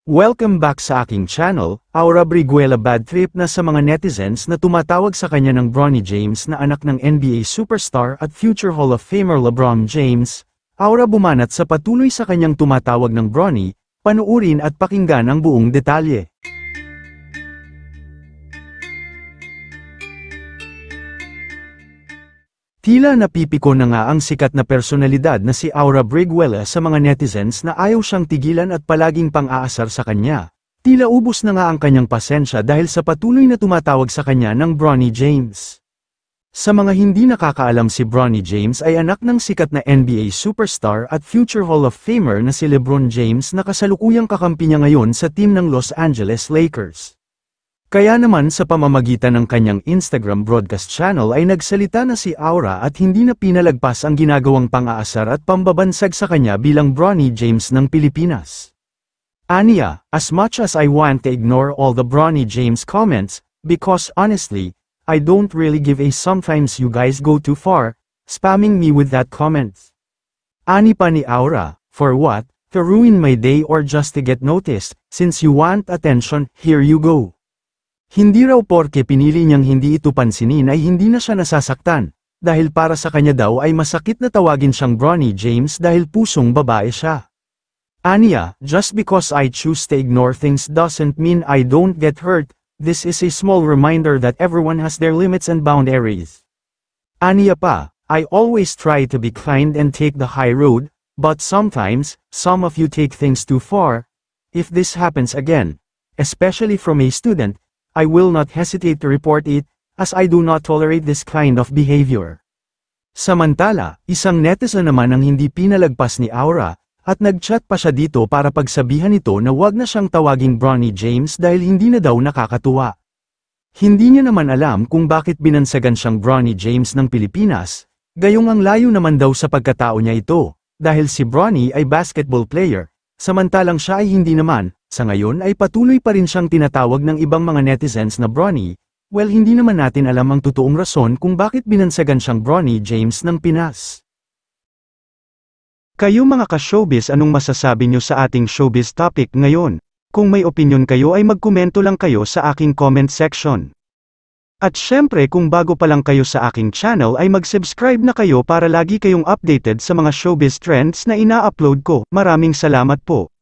Welcome back sa aking channel. Aura Briguela bad trip na sa mga netizens na tumatawag sa kanya ng Bronny James na anak ng NBA superstar at future Hall of Famer LeBron James. Aura bumanat sa patuloy sa kanyang tumatawag ng Bronny. Panuurin at pakinggan ang buong detalye. Tila napipiko na nga ang sikat na personalidad na si Aura Briguela sa mga netizens na ayaw siyang tigilan at palaging pang-aasar sa kanya. Tila ubos na nga ang kanyang pasensya dahil sa patuloy na tumatawag sa kanya ng Bronny James. Sa mga hindi nakakaalam, si Bronny James ay anak ng sikat na NBA superstar at future Hall of Famer na si LeBron James na kasalukuyang kakampi niya ngayon sa team ng Los Angeles Lakers. Kaya naman sa pamamagitan ng kanyang Instagram broadcast channel ay nagsalita na si Aura at hindi na pinalagpas ang ginagawang pang-aasar at pambabansag sa kanya bilang Bronny James ng Pilipinas. Aniya, as much as I want to ignore all the Bronny James comments, because honestly, I don't really give a sometimes you guys go too far, spamming me with that comments. Ani pa ni Aura, for what? To ruin my day or just to get noticed, since you want attention, here you go. Hindi raw porke pinili niyang hindi ito pansinin ay hindi na siya nasasaktan, dahil para sa kanya daw ay masakit na tawagin siyang Bronny James dahil pusong babae siya. Aniya, just because I choose to ignore things doesn't mean I don't get hurt, this is a small reminder that everyone has their limits and boundaries. Aniya pa, I always try to be kind and take the high road, but sometimes, some of you take things too far. If this happens again, especially from a student, I will not hesitate to report it, as I do not tolerate this kind of behavior. Samantala, isang netizen naman ang hindi pinalagpas ni Aura, at nagchat pa siya dito para pagsabihan ito na wag na siyang tawaging Bronny James dahil hindi na daw nakakatuwa. Hindi niya naman alam kung bakit binansagan siyang Bronny James ng Pilipinas, gayong ang layo naman daw sa pagkatao niya ito, dahil si Bronny ay basketball player, samantalang siya ay hindi naman. Sa ngayon ay patuloy pa rin siyang tinatawag ng ibang mga netizens na Bronny. Well, hindi naman natin alam ang totoong rason kung bakit binansagan siyang Bronny James ng Pinas. Kayo mga ka-showbiz, anong masasabi nyo sa ating showbiz topic ngayon? Kung may opinion kayo ay magkomento lang kayo sa aking comment section. At syempre kung bago pa lang kayo sa aking channel ay mag-subscribe na kayo para lagi kayong updated sa mga showbiz trends na ina-upload ko. Maraming salamat po.